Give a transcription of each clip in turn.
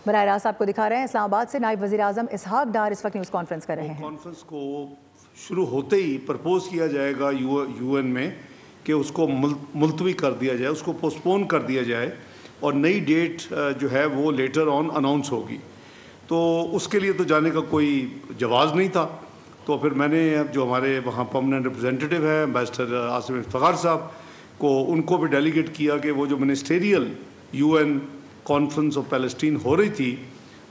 براہ راست آپ کو دکھا رہے ہیں اسلام آباد سے نائب وزیر اعظم اسحاق ڈار اس وقت نیوز کانفرنس کر رہے ہیں۔ کانفرنس کو شروع ہوتے ہی پرپوز کیا جائے گا یو این میں کہ اس کو ملتوی کر دیا جائے، اس کو پوسٹپون کر دیا جائے اور نئی ڈیٹ جو ہے وہ لیٹر آن اناؤنس ہوگی۔ تو اس کے لیے تو جانے کا کوئی جواز نہیں تھا، تو پھر میں نے جو ہمارے وہاں پرماننٹ ریپرزینٹیٹیو ہیں امبیسڈر عاصم افتخار صاحب کو، ان کو بھی ڈیلیگیٹ کیا کہ وہ جو ministerial U N conference of Palestine ہو رہی تھی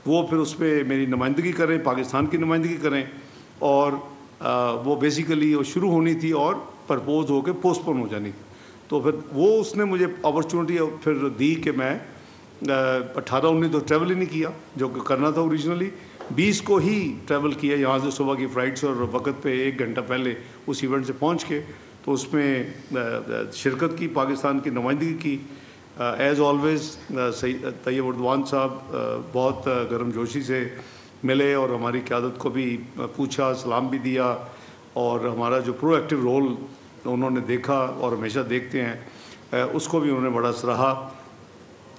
وہ پھر اس پہ میری نمائندگی کریں، پاکستان کی نمائندگی کریں، اور وہ بیسیکلی وہ شروع ہونی تھی اور پرپوز ہو کے پوسٹ پون ہو جانی تھی۔ تو پھر وہ اس نے مجھے اپرچونٹی پھر دی کہ میں 18-19 تو ٹریول ہی نہیں کیا جو کہ کرنا تھا اوریجنلی، 20 کو ہی ٹریول کیا یہاں سے صبح کی فلائٹس اور وقت پہ 1 گھنٹہ پہلے اس ایونٹ سے پہنچ کے، تو اس میں شرکت کی، پاکستان کی نمائندگی کی۔ ایز آلویز طیب اردوان صاحب بہت گرم جوشی سے ملے اور ہماری قیادت کو بھی پوچھا، سلام بھی دیا، اور ہمارا جو پرو ایکٹیو رول انہوں نے دیکھا اور ہمیشہ دیکھتے ہیں اس کو بھی انہوں نے بڑا سراہا۔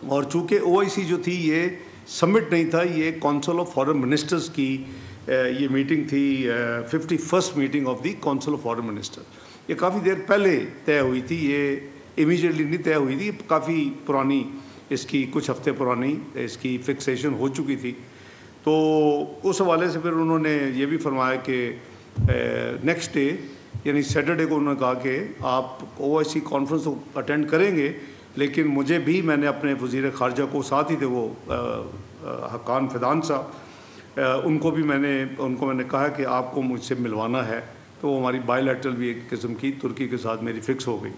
اور چونکہ OIC جو تھی یہ سمٹ نہیں تھا، یہ کونسل آف فارن منسٹرز کی یہ میٹنگ تھی، 51st meeting of the council of foreign minister. یہ کافی دیر پہلے طے ہوئی تھی، یہ امیجیٹلی نہیں طے ہوئی تھی، کافی پرانی، اس کی کچھ ہفتے پرانی اس کی فکسیشن ہو چکی تھی۔ تو اس حوالے سے پھر انہوں نے یہ بھی فرمایا کہ نیکسٹ ڈے یعنی سیٹرڈے کو انہوں نے کہا کہ آپ OIC کانفرنس اٹینڈ کریں گے، لیکن مجھے بھی، میں نے اپنے وزیر خارجہ کو ساتھ ہی تھے وہ حقان فیضان صاحب، ان کو میں نے کہا کہ آپ کو مجھ سے ملوانا ہے، تو وہ ہماری بائی لیٹرل بھی ایک قسم کی ترکی کے ساتھ میری فکس ہو گئی۔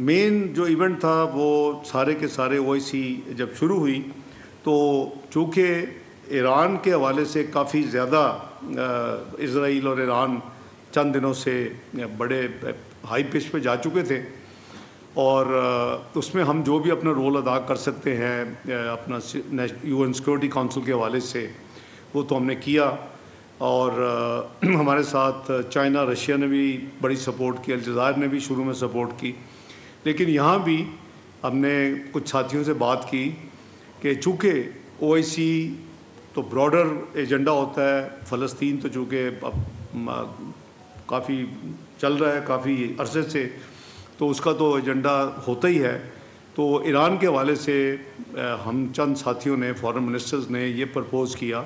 مین جو ایونٹ تھا وہ سارے کے سارے OIC جب شروع ہوئی تو چونکہ ایران کے حوالے سے کافی زیادہ اسرائیل اور ایران چند دنوں سے بڑے ہائی پچ پہ جا چکے تھے، اور اس میں ہم جو بھی اپنا رول ادا کر سکتے ہیں اپنا UN سیکورٹی کونسل کے حوالے سے وہ تو ہم نے کیا، اور ہمارے ساتھ چائنا، رشیا نے بھی بڑی سپورٹ کی، الجزائر نے بھی شروع میں سپورٹ کی، لیکن یہاں بھی ہم نے کچھ ساتھیوں سے بات کی کہ چونکہ OIC تو براڈر ایجنڈا ہوتا ہے، فلسطین تو چونکہ اب کافی چل رہا ہے کافی عرصے سے، تو اس کا تو ایجنڈا ہوتا ہی ہے، تو ایران کے حوالے سے ہم چند ساتھیوں نے، فارن منسٹرز نے یہ پرپوز کیا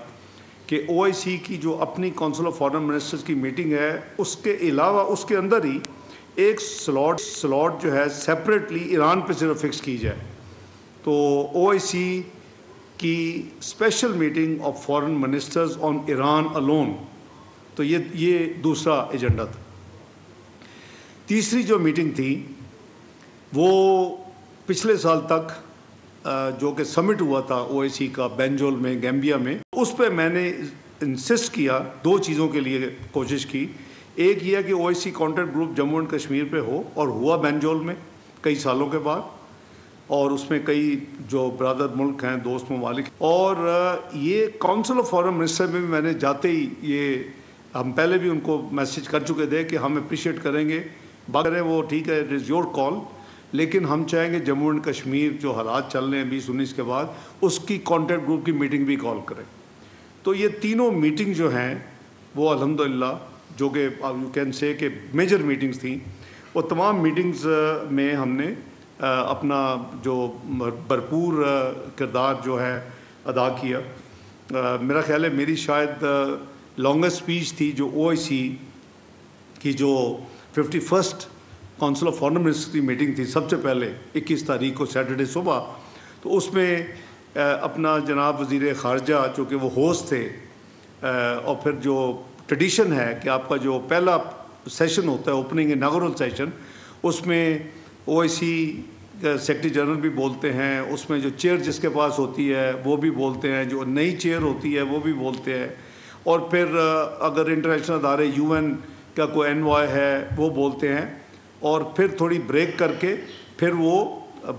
کہ OIC کی جو اپنی کونسل آف فارن منسٹرز کی میٹنگ ہے اس کے علاوہ اس کے اندر ہی ایک سلاٹ جو ہے سیپریٹلی ایران پہ صرف فکس کی جائے۔ تو OIC کی special meeting of foreign ministers on Iran alone, تو یہ دوسرا ایجنڈا تھا۔ تیسری جو میٹنگ تھی وہ پچھلے سال تک جو کہ سمٹ ہوا تھا OIC کا بینجول میں، گیمبیا میں، اس پہ میں نے انسسٹ کیا، 2 چیزوں کے لیے کوشش کی۔ ایک یہ ہے کہ OIC contact group Jammu and Kashmir پہ ہو، اور ہوا بینجول میں کئی سالوں کے بعد، اور اس میں کئی جو برادر ملک ہیں، دوست ممالک، اور یہ کونسل آف فارن منسٹر میں بھی میں نے جاتے ہی یہ ہم پہلے بھی ان کو میسج کر چکے تھے کہ ہم اپریشیٹ کریں گے، بات کریں وہ ٹھیک ہے، اٹ از یور کال، لیکن ہم چاہیں گے جموں اینڈ کشمیر جو حالات چل رہے ہیں 2019 کے بعد اس کی کانٹیکٹ گروپ کی میٹنگ بھی کال کریں۔ تو یہ تینوں میٹنگ جو ہیں وہ الحمدللہ جو کہ یو کین سے کہ میجر میٹنگز تھیں، وہ تمام میٹنگز میں ہم نے اپنا جو بھرپور کردار جو ہے ادا کیا۔ میرا خیال ہے میری شاید لانگسٹ اسپیچ تھی جو OIC کی جو 51st council of foreign minister کی میٹنگ تھی سب سے پہلے 21 تاریخ کو سیٹرڈے صبح، تو اس میں اپنا جناب وزیر خارجہ جو کہ وہ ہوسٹ تھے، اور پھر جو ٹریڈیشن ہے کہ آپ کا جو پہلا سیشن ہوتا ہے اوپننگ اناگورل سیشن، اس میں OIC سیکرٹری جنرل بھی بولتے ہیں، اس میں جو چیئر جس کے پاس ہوتی ہے وہ بھی بولتے ہیں، جو نئی چیئر ہوتی ہے وہ بھی بولتے ہیں، اور پھر اگر انٹرنیشنل ادارے UN کا کوئی انوائے ہے وہ بولتے ہیں، اور پھر تھوڑی بریک کر کے پھر وہ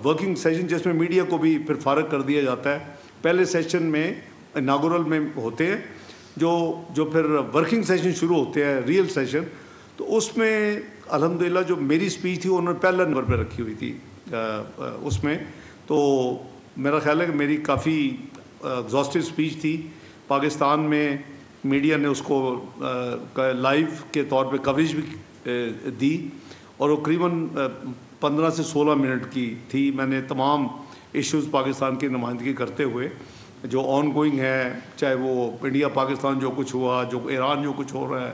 ورکنگ سیشن جس میں میڈیا کو بھی پھر فارغ کر دیا جاتا ہے، پہلے سیشن میں اناگورل میں ہوتے ہیں، جو پھر ورکنگ سیشن شروع ہوتے ہیں ریئل سیشن، تو اس میں الحمدللہ جو میری اسپیچ تھی انہوں نے پہلا نمبر پہ رکھی ہوئی تھی اس میں، تو میرا خیال ہے کہ میری کافی ایگزاسٹو اسپیچ تھی. پاکستان میں میڈیا نے اس کو لائیو کے طور پہ کوریج بھی دی اور وہ قریباً 15 سے 16 منٹ کی تھی. میں نے تمام ایشوز پاکستان کی نمائندگی کرتے ہوئے جو آن گوئنگ ہے, چاہے وہ انڈیا پاکستان جو کچھ ہوا, جو ایران جو کچھ ہو رہا ہے,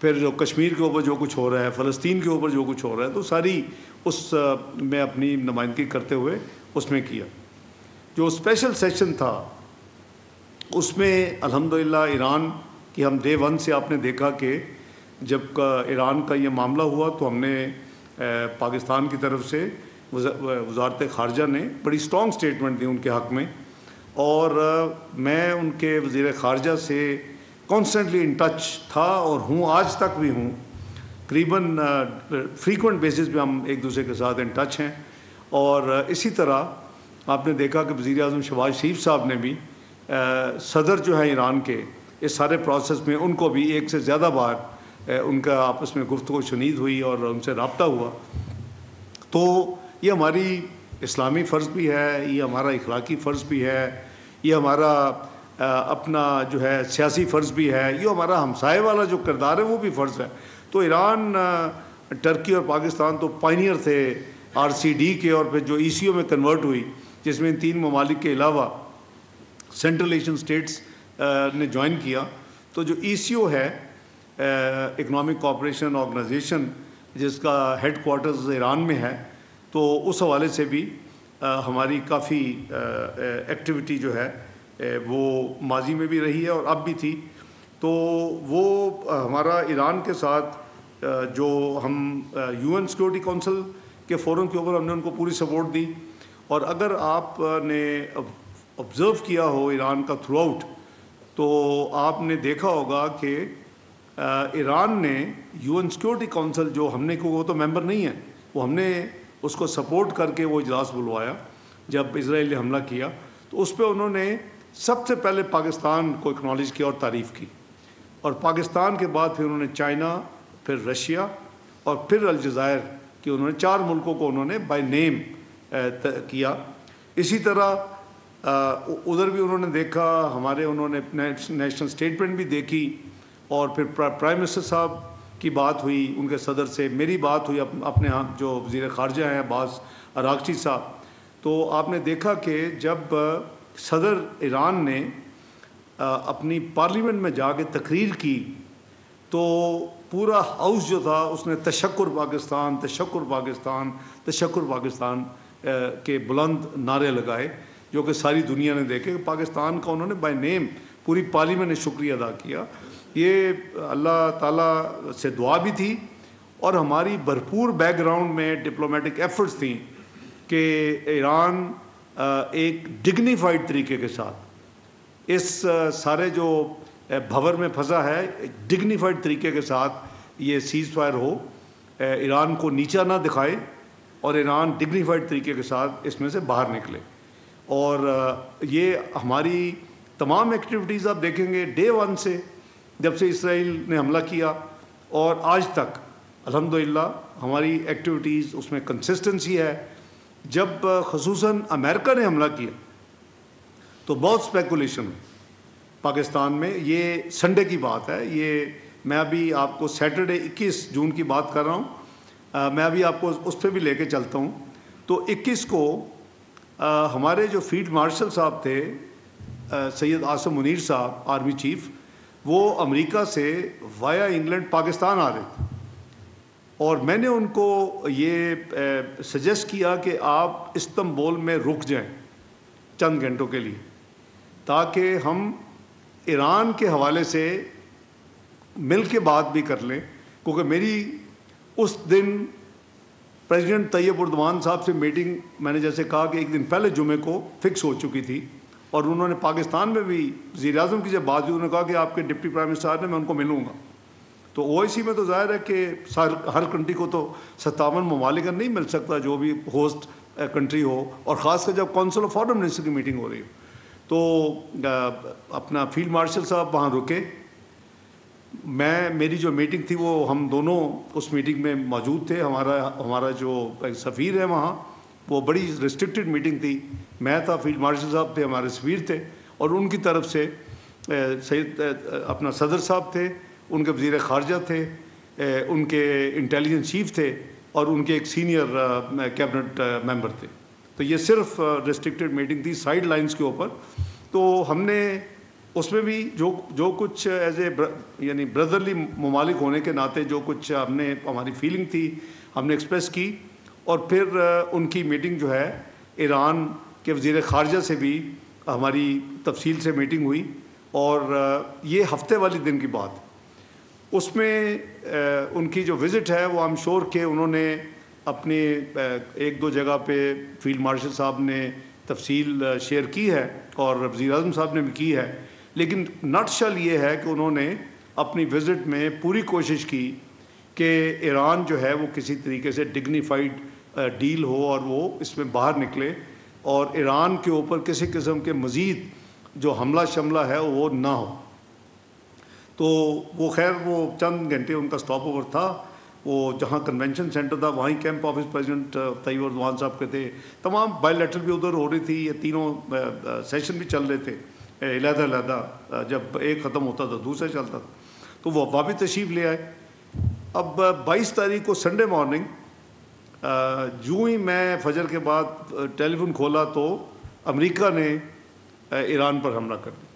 پھر جو کشمیر کے اوپر جو کچھ ہو رہا ہے, فلسطین کے اوپر جو کچھ ہو رہا ہے, تو ساری اس میں اپنی نمائندگی کرتے ہوئے اس میں کیا. جو اسپیشل سیشن تھا اس میں الحمدللہ ایران کی ہم ڈے ون سے آپ نے دیکھا کہ جب ایران کا یہ معاملہ ہوا تو ہم نے پاکستان کی طرف سے وزارت خارجہ نے بڑی اسٹرانگ اسٹیٹمنٹ دی ان کے حق میں, اور میں ان کے وزیر خارجہ سے کانسٹنٹلی ان ٹچ تھا اور ہوں, آج تک بھی ہوں. قریباً فریکوینٹ بیسس پہ ہم ایک دوسرے کے ساتھ ان ٹچ ہیں. اور اسی طرح آپ نے دیکھا کہ وزیر اعظم شہباز شریف صاحب نے بھی صدر جو ہے ایران کے اس سارے پروسیس میں ان کو بھی ایک سے زیادہ بار ان کا آپس میں گفتگو شنید ہوئی اور ان سے رابطہ ہوا. تو یہ ہماری اسلامی فرض بھی ہے, یہ ہمارا اخلاقی فرض بھی ہے, یہ ہمارا اپنا جو ہے سیاسی فرض بھی ہے, یہ ہمارا ہمسائے والا جو کردار ہے وہ بھی فرض ہے. تو ایران, ٹرکی اور پاکستان تو پائنیئر تھے RCD کے, اور پھر جو ECO میں کنورٹ ہوئی جس میں ان 3 ممالک کے علاوہ سینٹرل ایشین اسٹیٹس نے جوائن کیا. تو جو ECO ہے اکنامک کوآپریشن آرگنائزیشن جس کا ہیڈ کوارٹرز ایران میں ہے, تو اس حوالے سے بھی ہماری کافی ایکٹیویٹی جو ہے وہ ماضی میں بھی رہی ہے اور اب بھی تھی. تو وہ ہمارا ایران کے ساتھ جو ہم UN سیکورٹی کونسل کے فورم کے اوپر ہم نے ان کو پوری سپورٹ دی. اور اگر آپ نے آبزرو کیا ہو ایران کا تھرو آؤٹ, تو آپ نے دیکھا ہوگا کہ ایران نے UN سیکورٹی کونسل جو ہم نے, وہ تو ممبر نہیں ہے, وہ ہم نے اس کو سپورٹ کر کے وہ اجلاس بلوایا جب اسرائیل نے حملہ کیا. تو اس پہ انہوں نے سب سے پہلے پاکستان کو اکنالج کیا اور تعریف کی, اور پاکستان کے بعد پھر انہوں نے چائنا, پھر رشیا اور پھر الجزائر کہ انہوں نے 4 ملکوں کو انہوں نے بائی نیم کیا. اسی طرح ادھر بھی انہوں نے دیکھا, ہمارے انہوں نے نیشنل اسٹیٹمنٹ بھی دیکھی, اور پھر پرائم منسٹر صاحب کی بات ہوئی ان کے صدر سے, میری بات ہوئی اپنے ہاں جو وزیر خارجہ ہیں عباس اراغچی صاحب. تو آپ نے دیکھا کہ جب صدر ایران نے اپنی پارلیمنٹ میں جا کے تقریر کی تو پورا ہاؤس جو تھا اس نے تشکر پاکستان, تشکر پاکستان, تشکر پاکستان کے بلند نعرے لگائے, جو کہ ساری دنیا نے دیکھے کہ پاکستان کا انہوں نے بائی نیم پوری پارلیمنٹ نے شکریہ ادا کیا. یہ اللہ تعالیٰ سے دعا بھی تھی اور ہماری بھرپور بیک گراؤنڈ میں ڈپلومیٹک ایفرٹس تھیں کہ ایران ایک ڈگنیفائڈ طریقے کے ساتھ اس سارے جو بھور میں پھنسا ہے, ڈگنیفائڈ طریقے کے ساتھ یہ سیز فائر ہو, ایران کو نیچا نہ دکھائے اور ایران ڈگنیفائڈ طریقے کے ساتھ اس میں سے باہر نکلے. اور یہ ہماری تمام ایکٹیویٹیز آپ دیکھیں گے ڈے ون سے, جب سے اسرائیل نے حملہ کیا اور آج تک الحمدللہ ہماری ایکٹیویٹیز اس میں کنسسٹنسی ہے. جب خصوصاً امریکہ نے حملہ کیا تو بہت اسپیکولیشن پاکستان میں, یہ سنڈے کی بات ہے, یہ میں ابھی آپ کو سیٹرڈے 21 جون کی بات کر رہا ہوں, میں ابھی آپ کو اس پہ بھی لے کے چلتا ہوں. تو 21 کو ہمارے جو فیلڈ مارشل صاحب تھے سید عاصم منیر صاحب آرمی چیف, وہ امریکہ سے وایا انگلینڈ پاکستان آ رہے تھے, اور میں نے ان کو یہ سجیسٹ کیا کہ آپ استنبول میں رک جائیں چند گھنٹوں کے لیے تاکہ ہم ایران کے حوالے سے مل کے بات بھی کر لیں, کیونکہ میری اس دن پریزیڈنٹ طیب اردوان صاحب سے میٹنگ میں نے جیسے کہا کہ ایک دن پہلے جمعے کو فکس ہو چکی تھی, اور انہوں نے پاکستان میں بھی وزیر اعظم کی جب بات ہوئی انہوں نے کہا کہ آپ کے ڈپٹی پرائم منسٹر نے میں ان کو ملوں گا. تو OIC میں تو ظاہر ہے کہ ہر کنٹری کو تو 57 ممالک نہیں مل سکتا جو بھی ہوسٹ کنٹری ہو, اور خاص کر جب کونسل آف فارن منسٹر کی میٹنگ ہو رہی ہو. تو اپنا فیلڈ مارشل صاحب وہاں رکے, میری جو میٹنگ تھی وہ ہم دونوں اس میٹنگ میں موجود تھے, ہمارا جو سفیر ہے وہاں وہ بڑی ریسٹرکٹڈ میٹنگ تھی. میں تھا, فیلڈ مارشل صاحب تھے, ہمارے سفیر تھے, اور ان کی طرف سے سید اپنا صدر صاحب تھے, ان کے وزیر خارجہ تھے, ان کے انٹیلیجنس چیف تھے, اور ان کے ایک سینئر کیبنٹ ممبر تھے. تو یہ صرف ریسٹرکٹڈ میٹنگ تھی سائیڈ لائنز کے اوپر. تو ہم نے اس میں بھی جو کچھ ایز اے یعنی بردرلی ممالک ہونے کے ناطے جو کچھ ہم نے ہماری فیلنگ تھی ہم نے ایکسپریس کی. اور پھر ان کی میٹنگ جو ہے ایران کے وزیر خارجہ سے بھی ہماری تفصیل سے میٹنگ ہوئی, اور یہ ہفتے والی دن کی بات. اس میں ان کی جو وزٹ ہے وہ آئی ایم شور کہ انہوں نے اپنے ایک دو جگہ پہ فیلڈ مارشل صاحب نے تفصیل شیئر کی ہے, اور وزیر اعظم صاحب نے بھی کی ہے. لیکن نٹ شل یہ ہے کہ انہوں نے اپنی وزٹ میں پوری کوشش کی کہ ایران جو ہے وہ کسی طریقے سے ڈگنیفائڈ ڈیل ہو, اور وہ اس میں باہر نکلے, اور ایران کے اوپر کسی قسم کے مزید جو حملہ شملہ ہے وہ نہ ہو. تو وہ خیر وہ چند گھنٹے ان کا سٹاپ اوور تھا. وہ جہاں کنونشن سینٹر تھا وہیں کیمپ آفس پریزیڈنٹ طیب اردوان صاحب کے تھے. تمام بائی لیٹرل بھی ادھر ہو رہی تھی, یہ تینوں سیشن بھی چل رہے تھے علیحدہ علیحدہ, جب ایک ختم ہوتا تھا دوسرا چلتا تھا. تو وہ واپس تشریف لے آئے. اب 22 تاریخ کو سنڈے مارننگ جو ہی میں فجر کے بعد ٹیلی فون کھولا تو امریکہ نے ایران پر حملہ کر دیا,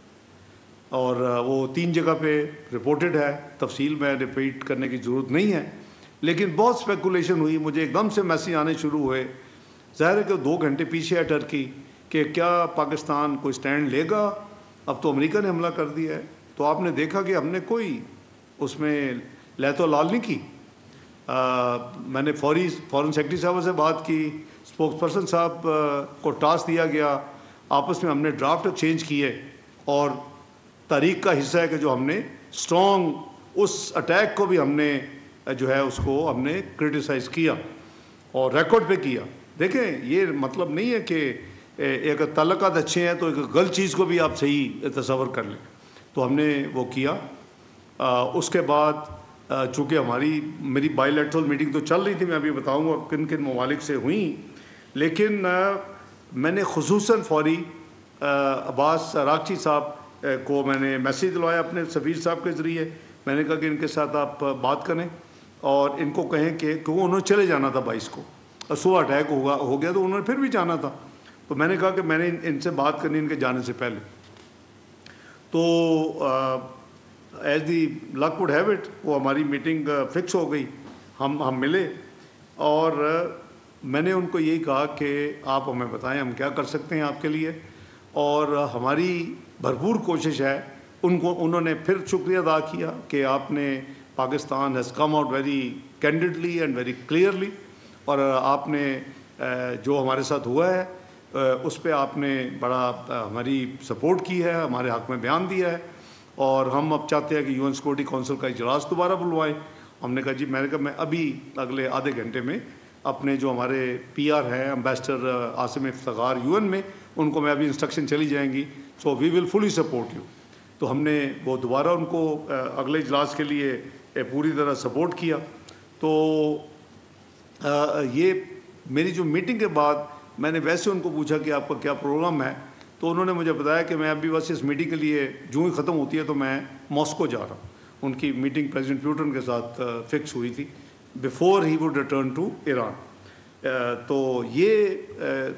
اور وہ 3 جگہ پہ رپورٹڈ ہے. تفصیل میں ریپیٹ کرنے کی ضرورت نہیں ہے, لیکن بہت اسپیکولیشن ہوئی. مجھے ایک دم سے میسیج آنے شروع ہوئے. ظاہر ہے کہ 2 گھنٹے پیچھے ہے ٹرکی کہ کیا پاکستان کوئی سٹینڈ لے گا, اب تو امریکہ نے حملہ کر دیا ہے. تو آپ نے دیکھا کہ ہم نے کوئی اس میں لہت و لال نہیں کی. میں نے فورن سیکرٹری صاحب سے بات کی, اسپوکس پرسن صاحب کو ٹاسک دیا گیا, آپس میں ہم نے ڈرافٹ ایکسچینج کیے, اور تاریخ کا حصہ ہے کہ جو ہم نے اسٹرانگ اس اٹیک کو بھی ہم نے جو ہے اس کو ہم نے کرٹیسائز کیا اور ریکارڈ پہ کیا. دیکھیں یہ مطلب نہیں ہے کہ ایک تعلقات اچھے ہیں تو ایک غلط چیز کو بھی آپ صحیح تصور کر لیں. تو ہم نے وہ کیا. اس کے بعد چونکہ میری بائی لیٹرل میٹنگ تو چل رہی تھی, میں ابھی بتاؤں گا کن کن ممالک سے ہوئیں, لیکن میں نے خصوصاً فوری عباس راکچی صاحب کو میں نے میسیج دلوایا اپنے سفیر صاحب کے ذریعے. میں نے کہا کہ ان کے ساتھ آپ بات کریں اور ان کو کہیں کہ انہوں نے چلے جانا تھا 22 کو, اور صبح اٹیک ہو گیا تو انہوں نے پھر بھی جانا تھا. تو میں نے کہا کہ میں نے ان سے بات کرنی ان کے جانے سے پہلے. تو as the luck would have it وہ ہماری میٹنگ فکس ہو گئی. ہم ملے, اور میں نے ان کو یہی کہا کہ آپ ہمیں بتائیں ہم کیا کر سکتے ہیں آپ کے لیے, اور ہماری بھرپور کوشش ہے. انہوں نے پھر شکریہ ادا کیا کہ آپ نے Pakistan has come out very candidly and very clearly, اور آپ نے جو ہمارے ساتھ ہوا ہے اس پہ آپ نے بڑا ہماری سپورٹ کی ہے, ہمارے حق میں بیان دیا ہے, اور ہم اب چاہتے ہیں کہ UN سیکورٹی کونسل کا اجلاس دوبارہ بلوائیں. ہم نے کہا جی, میں نے کہا میں ابھی اگلے آدھے گھنٹے میں اپنے جو ہمارے PR ہیں امبیسڈر عاصم افتخار UN میں, ان کو میں ابھی انسٹرکشن چلی جائیں گی, سو وی ول فلی سپورٹ یو. تو ہم نے وہ دوبارہ ان کو اگلے اجلاس کے لیے پوری طرح سپورٹ کیا. تو یہ میری جو میٹنگ کے بعد میں نے ویسے ان کو پوچھا کہ آپ کا کیا پروگرام ہے, تو انہوں نے مجھے بتایا کہ میں ابھی بس اس میٹنگ کے لیے جو ہی ختم ہوتی ہے تو میں ماسکو جا رہا ہوں. ان کی میٹنگ پریزیڈنٹ پیوٹن کے ساتھ فکس ہوئی تھی before he would return to Iran. تو یہ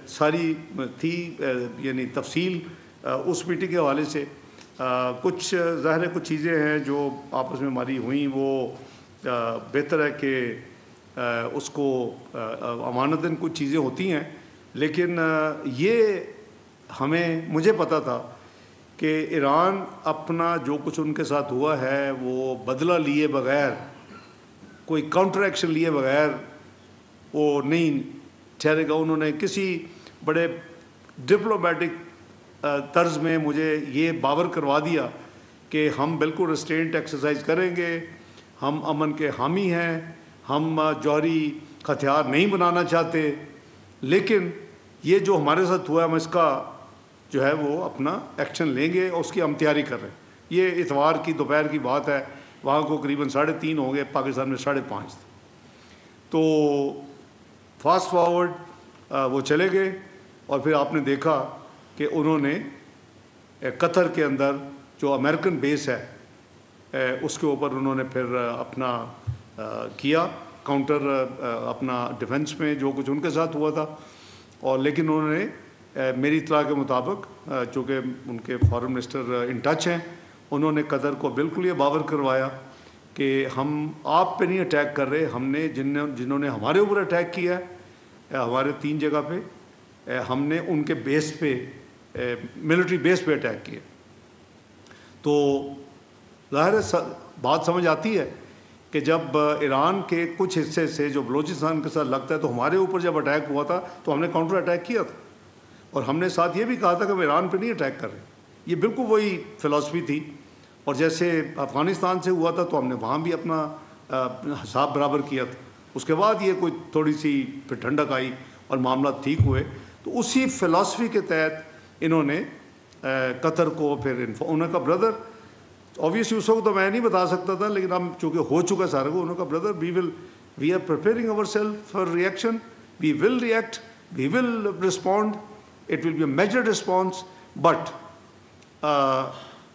ساری تھی یعنی تفصیل اس میٹنگ کے حوالے سے. کچھ ظاہر ہے کچھ چیزیں ہیں جو آپس میں ہماری ہوئیں, وہ بہتر ہے کہ اس کو امانتاً کچھ چیزیں ہوتی ہیں, لیکن یہ مجھے پتا تھا کہ ایران اپنا جو کچھ ان کے ساتھ ہوا ہے وہ بدلہ لیے بغیر, کوئی کاؤنٹر ایکشن لیے بغیر وہ نہیں ٹھہرے گا. انہوں نے کسی بڑے ڈپلومیٹک طرز میں مجھے یہ باور کروا دیا کہ ہم بالکل ریسٹرینٹ ایکسرسائز کریں گے, ہم امن کے حامی ہیں, ہم جوہری ہتھیار نہیں بنانا چاہتے, لیکن یہ جو ہمارے ساتھ ہوا ہے ہم اس کا جو ہے وہ اپنا ایکشن لیں گے, اور اس کی ہم تیاری کر رہے ہیں. یہ اتوار کی دوپہر کی بات ہے, وہاں کو قریباً 3:30 ہو گئے, پاکستان میں 5:30 تھے. تو فاسٹ فارورڈ وہ چلے گئے اور پھر آپ نے دیکھا کہ انہوں نے قطر کے اندر جو امریکن بیس ہے اس کے اوپر انہوں نے پھر اپنا کیا کاؤنٹر اپنا ڈیفنس میں جو کچھ ان کے ساتھ ہوا تھا. اور لیکن انہوں نے میری اطلاع کے مطابق چونکہ ان کے فارن منسٹر ان ٹچ ہیں, انہوں نے قطر کو بالکل یہ باور کروایا کہ ہم آپ پہ نہیں اٹیک کر رہے, ہم نے جنہوں نے ہمارے اوپر اٹیک کیا ہے ہمارے 3 جگہ پہ, ہم نے ان کے بیس پہ ملٹری بیس پہ اٹیک کیا. تو ظاہر ہے بات سمجھ آتی ہے کہ جب ایران کے کچھ حصے سے جو بلوچستان کے ساتھ لگتا ہے تو ہمارے اوپر جب اٹیک ہوا تھا تو ہم نے کاؤنٹر اٹیک کیا تھا, اور ہم نے ساتھ یہ بھی کہا تھا کہ ہم ایران پہ نہیں اٹیک کر رہے. یہ بالکل وہی فلاسفی تھی. اور جیسے افغانستان سے ہوا تھا تو ہم نے وہاں بھی اپنا حساب برابر کیا تھا. اس کے بعد یہ کوئی تھوڑی سی پھر ٹھنڈک آئی اور معاملات ٹھیک ہوئے. تو اسی فلاسفی کے تحت انہوں نے قطر کو پھر انہوں کا بردر obviously اس وقت تو میں نہیں بتا سکتا تھا, لیکن ہم چونکہ ہو چکا سارا کو, انہوں کا brother we are preparing ourselves for reaction, we will react, we will respond, it will be a measured response, but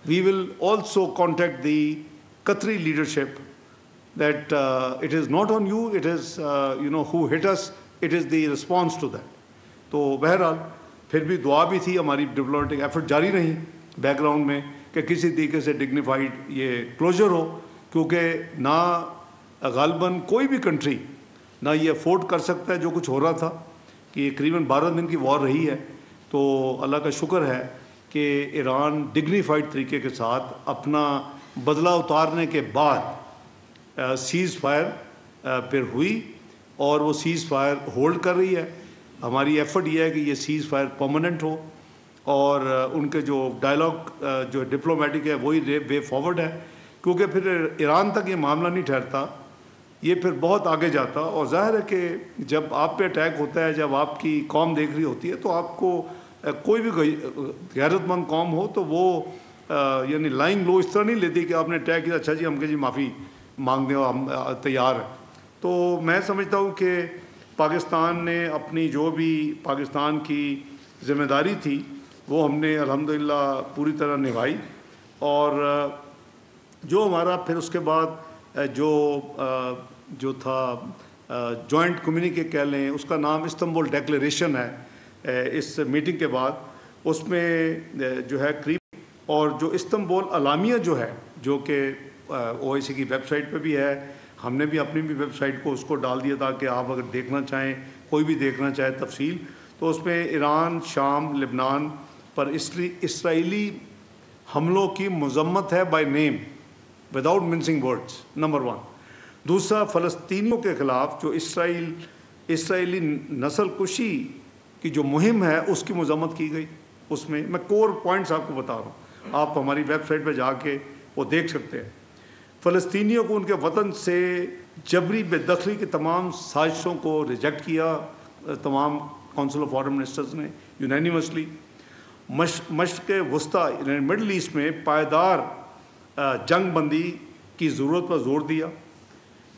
we will also contact the Qatari leadership that it is not on you, it is who hit us, it is the response to that. تو بہرحال پھر بھی دعا بھی تھی, ہماری diplomatic effort جاری رہی بیک گراؤنڈ میں کہ کسی طریقے سے ڈگنیفائڈ یہ کلوجر ہو, کیونکہ نہ غالباً کوئی بھی کنٹری نہ یہ افورڈ کر سکتا ہے جو کچھ ہو رہا تھا کہ قریباً 12 دن کی وار رہی ہے. تو اللہ کا شکر ہے کہ ایران ڈگنیفائڈ طریقے کے ساتھ اپنا بدلہ اتارنے کے بعد سیز فائر پھر ہوئی, اور وہ سیز فائر ہولڈ کر رہی ہے. ہماری ایفرٹ یہ ہے کہ یہ سیز فائر پرماننٹ ہو, اور ان کے جو ڈائلاگ جو ڈپلومیٹک ہے وہی وے فارورڈ ہے, کیونکہ پھر ایران تک یہ معاملہ نہیں ٹھہرتا, یہ پھر بہت آگے جاتا. اور ظاہر ہے کہ جب آپ پہ اٹیک ہوتا ہے, جب آپ کی قوم دیکھ رہی ہوتی ہے, تو آپ کو کوئی بھی غیرت مند قوم ہو تو وہ یعنی لائنگ لو اس طرح نہیں لیتی کہ آپ نے اٹیک کیا, اچھا جی ہم کہ جی معافی مانگ دیں ہم تیار ہیں. تو میں سمجھتا ہوں کہ پاکستان نے اپنی جو بھی پاکستان کی ذمہ داری تھی وہ ہم نے الحمدللہ پوری طرح نبھائی. اور جو ہمارا پھر اس کے بعد جو تھا جوائنٹ کمیونیکے کہہ لیں, اس کا نام استنبول ڈیکلیریشن ہے. اس میٹنگ کے بعد اس میں جو ہے قریب, اور جو استنبول اعلامیہ جو ہے جو کہ OIC کی ویب سائٹ پہ بھی ہے, ہم نے بھی اپنی بھی ویب سائٹ کو اس کو ڈال دیا تھا کہ آپ اگر دیکھنا چاہیں, کوئی بھی دیکھنا چاہے تفصیل, تو اس میں ایران, شام, لبنان پر اسرائیلی حملوں کی مذمت ہے by name without mincing words, number 1. دوسرا, فلسطینیوں کے خلاف جو اسرائیلی نسل کشی کی جو مہم ہے اس کی مذمت کی گئی. اس میں کور پوائنٹس آپ کو بتا رہا ہوں, آپ ہماری ویب سائٹ پہ جا کے وہ دیکھ سکتے ہیں. فلسطینیوں کو ان کے وطن سے جبری بے دخلی کی تمام سازشوں کو ریجیکٹ کیا تمام کونسل آف فارن منسٹرز نے یونینیمسلی. مشرق وسطیٰ یعنی مڈل ایسٹ میں پائیدار جنگ بندی کی ضرورت پر زور دیا.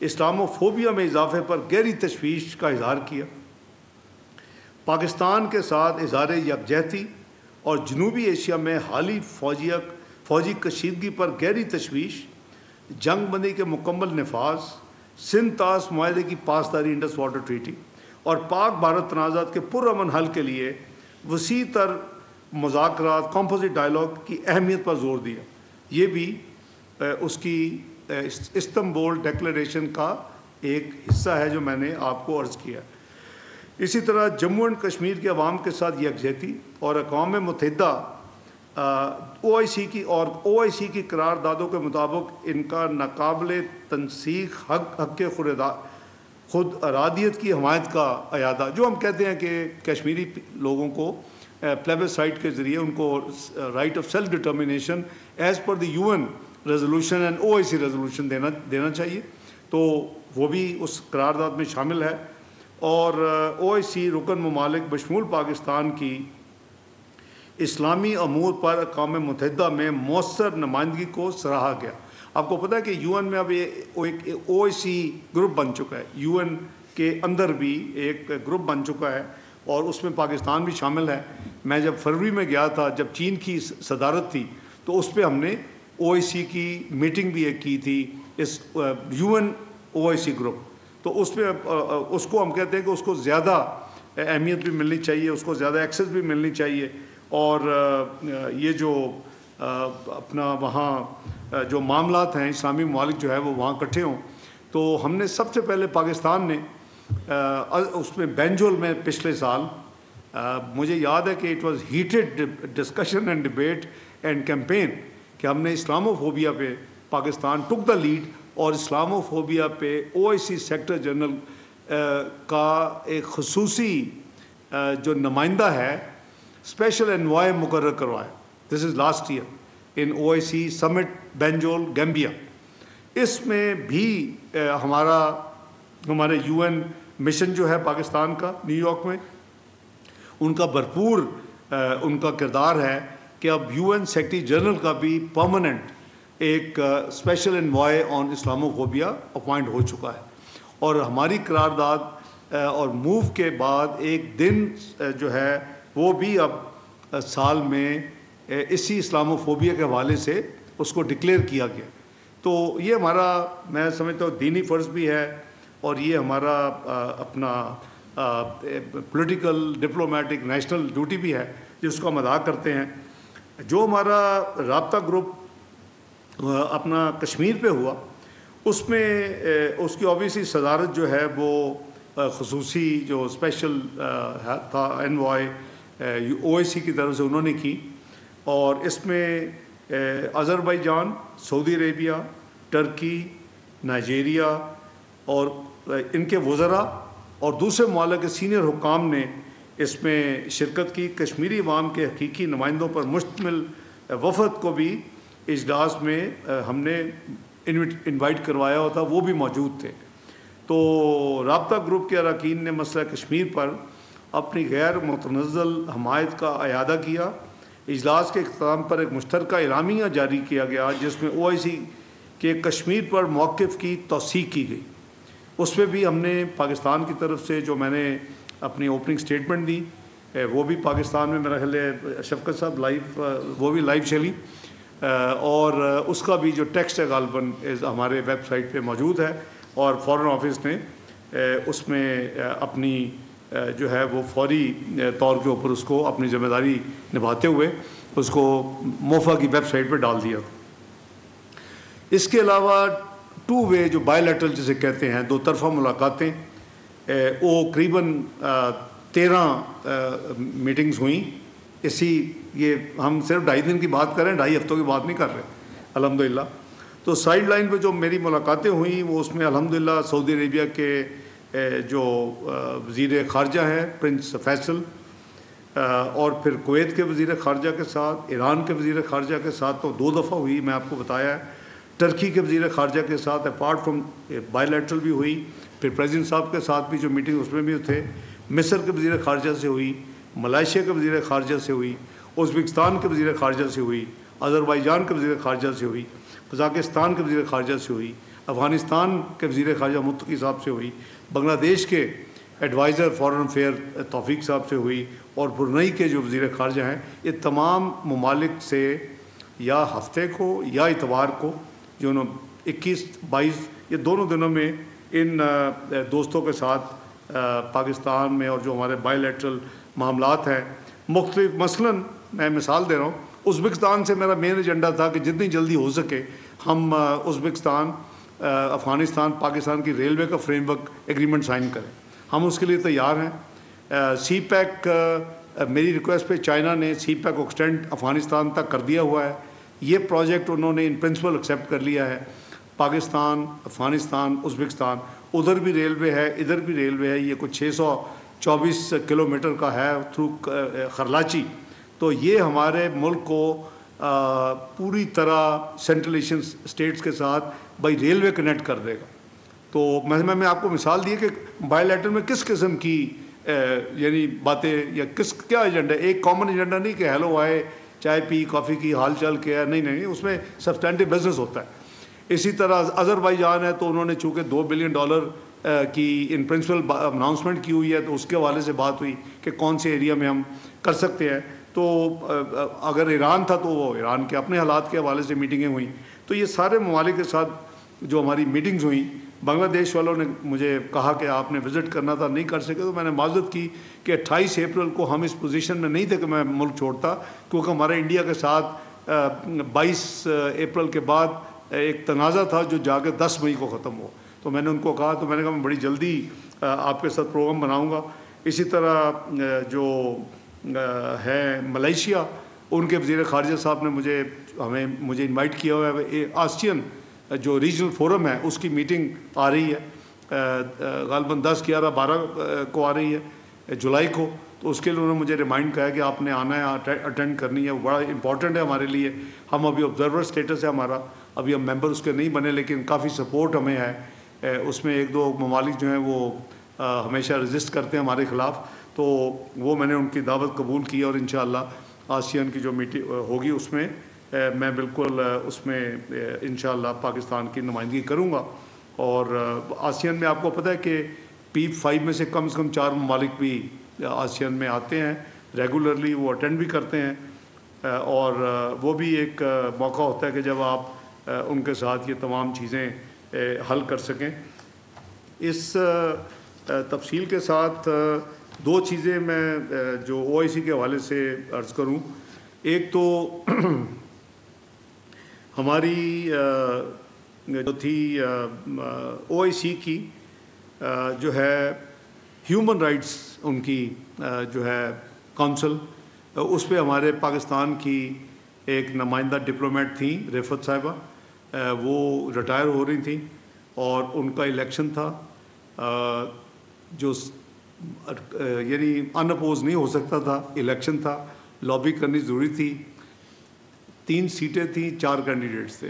اسلامو فوبیا میں اضافے پر گہری تشویش کا اظہار کیا. پاکستان کے ساتھ اظہار یکجہتی اور جنوبی ایشیا میں حالی فوجی کشیدگی پر گہری تشویش, جنگ بندی کے مکمل نفاذ, سندھ طاس معاہدے کی پاسداری انڈس واٹر ٹریٹی, اور پاک بھارت تنازعات کے پرامن حل کے لیے وسیع تر مذاکرات, کمپوزٹ ڈائلاگ کی اہمیت پر زور دیا. یہ بھی اس کی استنبول ڈیکلیریشن کا ایک حصہ ہے جو میں نے آپ کو عرض کیا. اسی طرح جموں اینڈ کشمیر کے عوام کے ساتھ یکجہتی اور اقوام متحدہ OIC کی قراردادوں کے مطابق ان کا ناقابل تنسیق حق کے خود ارادیت کی حمایت کا اعادہ, جو ہم کہتے ہیں کہ کشمیری لوگوں کو پلیبسائٹ کے ذریعے ان کو right of self determination as per the UN resolution and OIC resolution دینا چاہیے. تو وہ بھی اس قرارداد میں شامل ہے. اور OIC رکن ممالک بشمول پاکستان کی اسلامی امور پر اقوام متحدہ میں مؤثر نمائندگی کو سراہا گیا. آپ کو پتہ ہے کہ UN میں اب ایک OIC گروپ بن چکا ہے, UN کے اندر بھی ایک گروپ بن چکا ہے, اور اس میں پاکستان بھی شامل ہے. میں جب فروری میں گیا تھا جب چین کی صدارت تھی تو اس پہ ہم نے OIC کی میٹنگ بھی ایک کی تھی, اس UN OIC گروپ. تو اس پہ اس کو ہم کہتے ہیں کہ اس کو زیادہ اہمیت بھی ملنی چاہیے, اس کو زیادہ ایکسیس بھی ملنی چاہیے. اور یہ جو اپنا وہاں جو معاملات ہیں اسلامی ممالک جو ہے وہ وہاں اکٹھے ہوں, تو ہم نے سب سے پہلے پاکستان نے اس میں بینجول میں پچھلے سال مجھے یاد ہے کہ it was heated discussion and debate and campaign کہ ہم نے اسلاموفوبیا پہ پاکستان ٹک دا لیڈ, اور اسلاموفوبیا پہ OIC سیکٹر جنرل کا ایک خصوصی جو نمائندہ ہے اسپیشل انوائے مقرر کروایا. دس از لاسٹ ایئر ان OIC سمٹ بینجول گیمبیا. اس میں بھی ہمارے UN مشن جو ہے پاکستان کا نیو یارک میں, ان کا بھرپور ان کا کردار ہے کہ اب UN سیکرٹری جنرل کا بھی پرماننٹ ایک اسپیشل انوائے آن اسلاموفوبیا اپوائنٹ ہو چکا ہے. اور ہماری قرارداد اور موو کے بعد ایک دن جو ہے وہ بھی اب سال میں اسی اسلاموفوبیا کے حوالے سے اس کو ڈکلیئر کیا گیا. تو یہ ہمارا میں سمجھتا ہوں دینی فرض بھی ہے, اور یہ ہمارا اپنا پولیٹیکل ڈپلومیٹک نیشنل ڈیوٹی بھی ہے جس کو ہم ادا کرتے ہیں. جو ہمارا رابطہ گروپ اپنا کشمیر پہ ہوا اس میں اس کی اوبیسلی صدارت جو ہے وہ خصوصی جو اسپیشل تھا انوائے OIC کی طرف سے انہوں نے کی, اور اس میں آذربائیجان, سعودی عربیہ, ٹرکی, نائجیریا اور ان کے وزراء اور دوسرے ممالک کے سینئر حکام نے اس میں شرکت کی. کشمیری عوام کے حقیقی نمائندوں پر مشتمل وفد کو بھی اجلاس میں ہم نے انوائٹ کروایا ہوتا, وہ بھی موجود تھے. تو رابطہ گروپ کے اراکین نے مسئلہ کشمیر پر اپنی غیر متنزل حمایت کا اعادہ کیا. اجلاس کے اختتام پر ایک مشترکہ اعلامیہ جاری کیا گیا جس میں OIC کے کشمیر پر موقف کی توثیق کی گئی. اس میں بھی ہم نے پاکستان کی طرف سے جو میں نے اپنی اوپننگ سٹیٹمنٹ دی وہ بھی پاکستان میں میرا خیال ہے شفقت صاحب لائیو وہ بھی لائیو چلی, اور اس کا بھی جو ٹیکسٹ ہے غالباً ہمارے ویب سائٹ پہ موجود ہے, اور فارن آفس نے اس میں اپنی جو ہے وہ فوری طور کے اوپر اس کو اپنی ذمہ داری نبھاتے ہوئے اس کو موفا کی ویب سائٹ پہ ڈال دیا. اس کے علاوہ 2 وے جو بائی لیٹرل جسے کہتے ہیں, 2 طرفہ ملاقاتیں, وہ قریباً 13 میٹنگز ہوئیں. یہ ہم صرف 2.5 دن کی بات کر رہے ہیں, 2.5 ہفتوں کی بات نہیں کر رہے الحمدللہ. تو سائڈ لائن پہ جو میری ملاقاتیں ہوئیں وہ اس میں الحمدللہ سعودی عربیہ کے جو وزیر خارجہ ہیں پرنس فیصل, اور پھر کویت کے وزیر خارجہ کے ساتھ, ایران کے وزیر خارجہ کے ساتھ تو 2 دفعہ ہوئی میں آپ کو بتایا ہے, ٹرکی کے وزیر خارجہ کے ساتھ اپارٹ فرام بائی لیٹرل بھی ہوئی, پھر پریزیڈنٹ صاحب کے ساتھ بھی جو میٹنگ اس میں بھی تھے, مصر کے وزیر خارجہ سے ہوئی, ملائیشیا کے وزیر خارجہ سے ہوئی, ازبکستان کے وزیر خارجہ سے ہوئی, آذربائیجان کے وزیر خارجہ سے ہوئی, قزاقستان کے وزیر خارجہ سے ہوئی, افغانستان کے وزیر خارجہ متقی صاحب سے ہوئی, بنگلہ دیش کے ایڈوائزر فارن افیئر توفیق صاحب سے ہوئی, اور برنئی کے جو وزیر خارجہ ہیں. یہ تمام ممالک سے یا ہفتے کو یا اتوار کو جو 21-22 یہ دونوں دنوں میں ان دوستوں کے ساتھ پاکستان میں اور جو ہمارے بائی لیٹرل معاملات ہیں مختلف, مثلاً میں مثال دے رہا ہوں, ازبکستان سے میرا مین ایجنڈا تھا کہ جتنی جلدی ہو سکے ہم ازبکستان, افغانستان, پاکستان کی ریلوے کا فریم ورک ایگریمنٹ سائن کریں. ہم اس کے لیے تیار ہیں. سی پیک میری ریکویسٹ پہ چائنا نے سی پیک کو ایکسٹینڈ افغانستان تک کر دیا ہوا ہے. یہ پروجیکٹ انہوں نے ان پرنسپل ایکسیپٹ کر لیا ہے. پاکستان, افغانستان, ازبکستان, ادھر بھی ریلوے ہے, ادھر بھی ریلوے ہے. یہ کچھ 624 کلومیٹر کا ہے تھرو خرلاچی. تو یہ ہمارے ملک کو پوری طرح سینٹرل ایشین اسٹیٹس کے ساتھ بائی ریلوے کنیکٹ کر دے گا. تو میں آپ کو مثال دی کہ بائی لیٹر میں کس قسم کی یعنی باتیں یا کیا ایجنڈا ہے. ایک کامن ایجنڈا نہیں کہ ہیلو آئے, چائے پی, کافی کی, حال چال کیا, نہیں, اس میں سبسٹینٹیو بزنس ہوتا ہے. اسی طرح آذربائیجان ہے تو انہوں نے چونکہ $2 بلین کی ان پرنسپل اناؤنسمنٹ کی ہوئی ہے، تو اس کے حوالے سے بات ہوئی کہ کون سے ایریا میں ہم کر سکتے ہیں. تو اگر ایران تھا تو وہ ایران کے اپنے حالات کے حوالے سے میٹنگیں ہوئیں. تو یہ سارے ممالک کے ساتھ جو ہماری میٹنگز ہوئیں، بنگلہ دیش والوں نے مجھے کہا کہ آپ نے وزٹ کرنا تھا، نہیں کر سکے. تو میں نے معذرت کی کہ 28 اپریل کو ہم اس پوزیشن میں نہیں تھے کہ میں ملک چھوڑتا، کیونکہ ہمارا انڈیا کے ساتھ 22 اپریل کے بعد ایک تنازع تھا جو جا کے 10 مئی کو ختم ہو. تو میں نے ان کو کہا، تو میں نے کہا میں بڑی جلدی آپ کے ساتھ پروگرام بناؤں گا. اسی طرح جو ہے ملیشیا، ان کے وزیر خارجہ صاحب نے مجھے انوائٹ کیا ہوا ہے. آسیان جو ریجنل فورم ہے اس کی میٹنگ آ رہی ہے، غالباً 10، 11، 12 کو آ رہی ہے جولائی کو. تو اس کے لیے انہوں نے مجھے ریمائنڈ کیا کہ آپ نے آنا ہے، اٹینڈ کرنی ہے. بڑا امپورٹنٹ ہے ہمارے لیے. ہم ابھی آبزرور اسٹیٹس ہے ہمارا، ابھی ہم ممبر اس کے نہیں بنے، لیکن کافی سپورٹ ہمیں ہے. اس میں 1-2 ممالک جو ہیں وہ ہمیشہ رجسٹ کرتے ہیں ہمارے خلاف. تو وہ میں نے ان کی دعوت قبول کی، اور انشاءاللہ آسیان کی جو میٹنگ ہوگی اس میں میں بالکل اس میں انشاءاللہ پاکستان کی نمائندگی کروں گا. اور آسیان میں آپ کو پتہ ہے کہ P5 میں سے کم 4 ممالک بھی آسیان میں آتے ہیں ریگولرلی، وہ اٹینڈ بھی کرتے ہیں. اور وہ بھی ایک موقع ہوتا ہے کہ جب آپ ان کے ساتھ یہ تمام چیزیں حل کر سکیں. اس تفصیل کے ساتھ 2 چیزیں میں جو OIC کے حوالے سے عرض کروں. ایک تو ہماری جو تھی OIC کی جو ہے ہیومن رائٹس، ان کی جو ہے کونسل، اس پہ ہمارے پاکستان کی ایک نمائندہ ڈپلومیٹ تھیں رفعت صاحبہ، وہ ریٹائر ہو رہی تھیں، اور ان کا الیکشن تھا جو یعنی ان اپوز نہیں ہو سکتا تھا. الیکشن تھا، لابی کرنی ضروری تھی. 3 سیٹیں تھیں، 4 کینڈیڈیٹس تھے.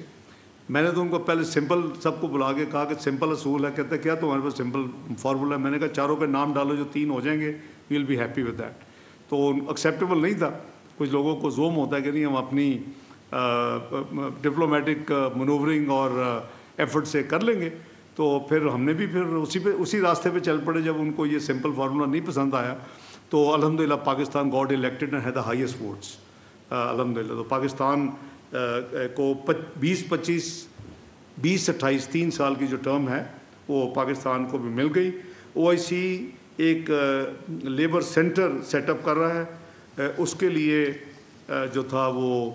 میں نے تو ان کو پہلے سمپل سب کو بلا کے کہا کہ سمپل اصول ہے. کہتے کیا تمہارے پاس سمپل فارمولا ہے؟ میں نے کہا چاروں کے نام ڈالو، جو 3 ہو جائیں گے we will be happy with that. تو ایکسیپٹیبل نہیں تھا. کچھ لوگوں کو زوم ہوتا ہے کہ نہیں ہم اپنی ڈپلومیٹک منورنگ اور ایفرٹ سے کر لیں گے. تو پھر ہم نے بھی اسی راستے پہ چل پڑے. جب ان کو یہ سمپل فارمولا نہیں پسند آیا تو الحمدللہ Pakistan got elected and had the highest votes الحمدللہ. تو پاکستان کو 20-28 3 سال کی جو ٹرم ہے وہ پاکستان کو بھی مل گئی. OIC ایک لیبر سینٹر سیٹ اپ کر رہا ہے. اس کے لیے جو تھا وہ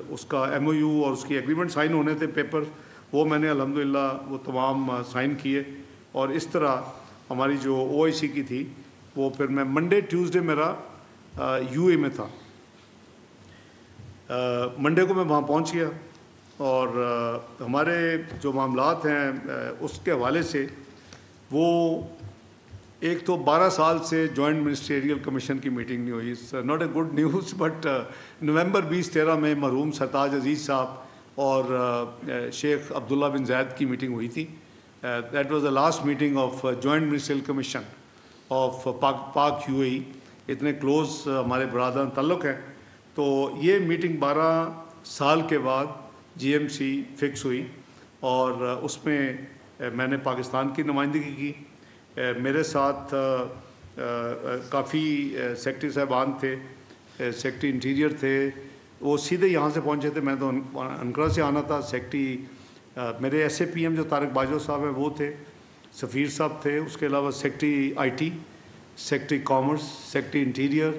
اس کا MOU اور اس کی ایگریمنٹ سائن ہونے تھے پیپر، وہ میں نے الحمدللہ وہ تمام سائن کیے. اور اس طرح ہماری جو OIC کی تھی وہ پھر میں منڈے ٹیوزڈے میرا UAE میں تھا. منڈے کو میں وہاں پہنچ گیا، اور ہمارے جو معاملات ہیں اس کے حوالے سے وہ ایک تو 12 سال سے جوائنٹ منسٹریل کمیشن کی میٹنگ نہیں ہوئی. Not a good news, but November 2013 میں مرحوم سرتاج عزیز صاحب اور شیخ عبداللہ بن زید کی میٹنگ ہوئی تھی. That was the last meeting of joint ministerial commission of پاک UAE. اتنے کلوز ہمارے برادران تعلق ہیں. تو یہ میٹنگ 12 سال کے بعد GMC فکس ہوئی، اور اس میں نے پاکستان کی نمائندگی کی. میرے ساتھ کافی سیکرٹری صاحبان تھے، سیکرٹری انٹیریئر تھے، وہ سیدھے یہاں سے پہنچے تھے. میں تو انقرہ سے آنا تھا. سیکرٹری میرے SAPM جو طارق باجوہ صاحب ہیں وہ تھے، سفیر صاحب تھے. اس کے علاوہ secretary IT، secretary commerce, secretary interior,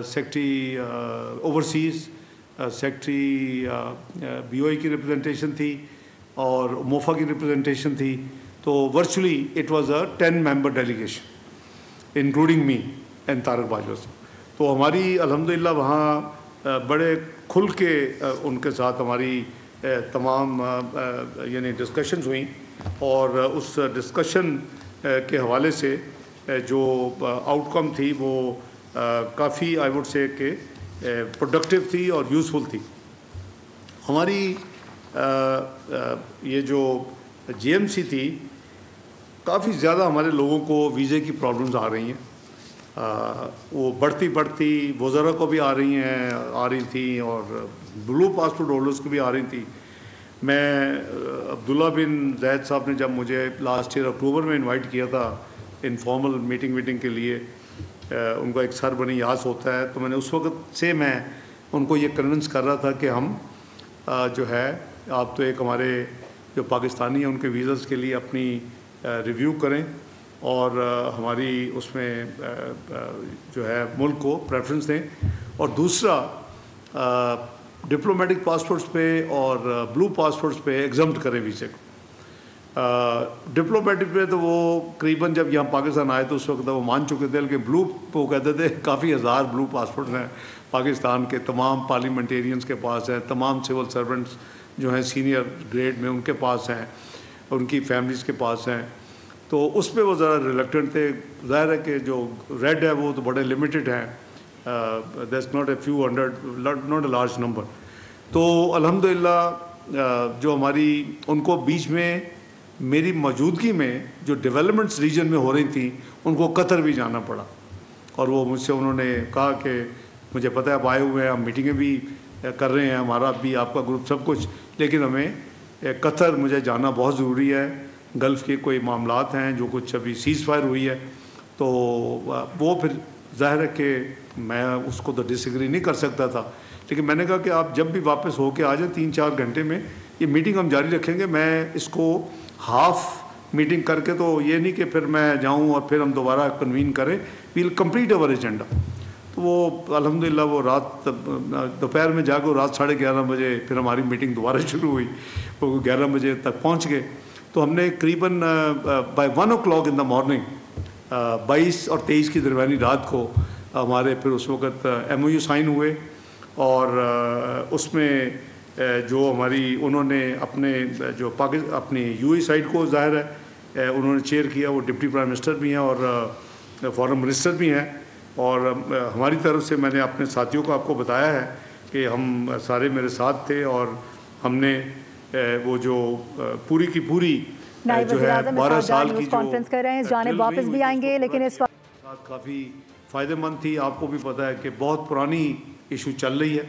secretary overseas, secretary BOE کی ریپرزنٹیشن تھی، اور موفا کی ریپرزنٹیشن تھی. تو virtually it was a 10 member delegation including me and Tariq Bajwa sahab. تو ہماری الحمدللہ وہاں بڑے کھل کے ان کے ساتھ ہماری تمام یعنی ڈسکشنز ہوئیں. اور اس ڈسکشن کے حوالے سے جو آؤٹ کم تھی وہ کافی آئی ووڈ سے کہ پروڈکٹیو تھی اور یوزفل تھی. ہماری یہ جو GMC تھی، کافی زیادہ ہمارے لوگوں کو ویزے کی پرابلمز آ رہی ہیں. وہ بڑھتی وزراء کو بھی آ رہی تھیں، اور بلو پاسپورٹ ہولڈرز کو بھی آ رہی تھیں. میں عبداللہ بن زید صاحب نے جب مجھے لاسٹ ایئر اکتوبر میں انوائٹ کیا تھا انفارمل میٹنگ کے لیے، ان کا ایک سربنیاس ہوتا ہے، تو میں نے اس وقت سے میں ان کو یہ کنونس کر رہا تھا کہ ہم جو ہے آپ تو ایک ہمارے جو پاکستانی ہیں ان کے ویزاز کے لیے اپنی ریویو کریں اور ہماری اس میں جو ہے ملک کو پریفرنس دیں، اور دوسرا ڈپلومیٹک پاسپورٹس پہ اور بلو پاسپورٹس پہ ایگزمپٹ کریں ویزے کو۔ ڈپلومیٹک پہ تو وہ قریباً جب یہاں پاکستان آئے تو اس وقت وہ مان چکے تھے، لیکن بلو وہ کہتے تھے کافی ہزار بلو پاسپورٹس ہیں پاکستان کے، تمام پارلیمنٹیرینس کے پاس ہیں، تمام سول سرونٹس جو ہیں سینئر گریڈ میں ان کے پاس ہیں، ان کی فیملیز کے پاس ہیں، تو اس پہ وہ ذرا ریلیکٹنٹ تھے۔ ظاہر ہے کہ جو ریڈ ہے وہ تو بڑے لمیٹڈ ہیں، that's not a few hundred, not a large number. تو الحمدللہ جو ہماری ان کو بیچ میں میری موجودگی میں جو ڈیولپمنٹس ریجن میں ہو رہی تھیں ان کو قطر بھی جانا پڑا، اور وہ مجھ سے انہوں نے کہا کہ مجھے پتہ ہے آپ آئے ہوئے ہیں، ہم میٹنگیں بھی کر رہے ہیں، ہمارا بھی آپ کا گروپ سب کچھ، لیکن ہمیں قطر مجھے جانا بہت ضروری ہے، گلف کے کوئی معاملات ہیں جو کچھ ابھی سیز فائر ہوئی ہے، تو وہ پھر ظاہر ہے کہ میں اس کو تو ڈس ایگری نہیں کر سکتا تھا، لیکن میں نے کہا کہ آپ جب بھی واپس ہو کے آ جائیں 3-4 گھنٹے میں یہ میٹنگ ہم جاری رکھیں گے، میں اس کو ہاف میٹنگ کر کے تو یہ نہیں کہ پھر میں جاؤں اور پھر ہم دوبارہ کنوین کریں، ویل کمپلیٹ اوور ایجنڈا۔ تو وہ الحمدللہ وہ رات دوپہر میں جا کے رات 11:30 بجے پھر ہماری میٹنگ دوبارہ شروع ہوئی، وہ 11 بجے تک پہنچ گئے، تو ہم نے قریباً by 1 o'clock in the morning 22 اور 23 کی درمیانی رات کو ہمارے پھر اس وقت MOU سائن ہوئے، اور اس میں جو ہماری انہوں نے اپنے جو اپنی UAE سائڈ کو ظاہر ہے انہوں نے چیئر کیا، وہ ڈپٹی پرائم منسٹر بھی ہیں اور فارن منسٹر بھی ہیں، اور ہماری طرف سے میں نے اپنے ساتھیوں کو آپ کو بتایا ہے کہ ہم سارے میرے ساتھ تھے، اور ہم نے وہ جو پوری کی پوری جو ہے 12 سال کی کانفرنس کر رہے ہیں، اس جانب واپس بھی آئیں گے، لیکن اس وقت کافی فائدہ مند تھی۔ آپ کو بھی پتہ ہے کہ بہت پرانی ایشو چل رہی ہے،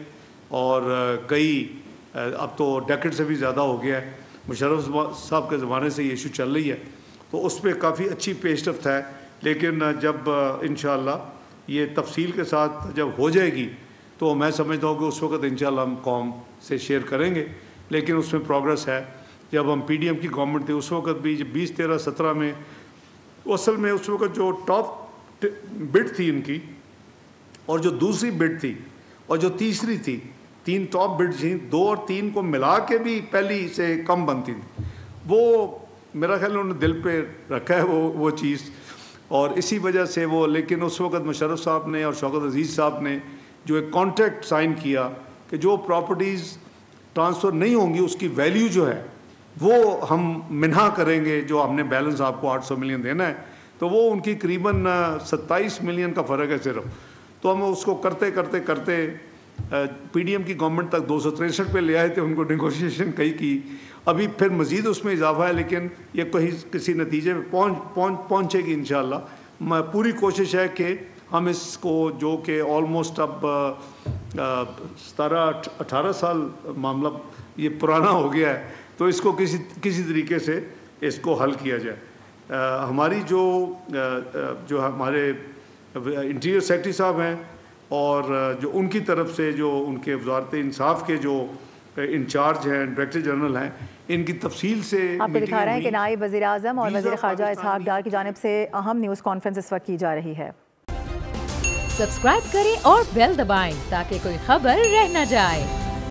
اور کئی اب تو ڈیکڈ سے بھی زیادہ ہو گیا ہے، مشرف صاحب کے زمانے سے یہ ایشو چل رہی ہے، تو اس پہ کافی اچھی پیش رفت ہے، لیکن جب انشاءاللہ یہ تفصیل کے ساتھ جب ہو جائے گی تو میں سمجھتا ہوں کہ اس وقت انشاءاللہ ہم قوم سے شیئر کریں گے، لیکن اس میں پروگرس ہے۔ جب ہم PDM کی گورنمنٹ تھی اس وقت بھی 20, 13, 17 میں اصل میں اس وقت جو ٹاپ بڈ تھی ان کی، اور جو دوسری بڈ تھی اور جو تیسری تھی، 3 ٹاپ بڈ تھیں، 2 اور 3 کو ملا کے بھی پہلی سے کم بنتی تھی، وہ میرا خیال انہوں نے دل پہ رکھا ہے وہ چیز، اور اسی وجہ سے وہ، لیکن اس وقت مشرف صاحب نے اور شوکت عزیز صاحب نے جو ایک کانٹریکٹ سائن کیا کہ جو پراپرٹیز ٹرانسفر نہیں ہوں گی اس کی ویلیو جو ہے وہ ہم منہا کریں گے، جو ہم نے بیلنس آپ کو 800 ملین دینا ہے، تو وہ ان کی قریباً 27 ملین کا فرق ہے صرف، تو ہم اس کو کرتے کرتے کرتے PDM کی گورنمنٹ تک 263 پہ لے آئے تھے، ان کو نیگوشیشن کئی کی، ابھی پھر مزید اس میں اضافہ ہے، لیکن یہ کہیں کسی نتیجے پہ پہنچے گی انشاءاللہ۔ پوری کوشش ہے کہ ہم اس کو جو کہ آلموسٹ اب 17-18 سال معاملہ یہ پرانا ہو گیا ہے، تو اس کو کسی طریقے سے اس کو حل کیا جائے۔ ہماری جو ہمارے انٹیریئر سیکرٹری صاحب ہیں اور جو ان کی طرف سے جو ان کے وزارت انصاف کے جو انچارج ہیں ڈائریکٹر جنرل ہیں، ان کی تفصیل سے آپ کو دکھا رہے ہیں کہ نائب وزیر اعظم اور وزیر خارجہ اسحاق ڈار کی جانب سے اہم نیوز کانفرنس اس وقت کی جا رہی ہے۔ سبسکرائب کریں اور بیل دبائیں تاکہ کوئی خبر رہ نہ جائے۔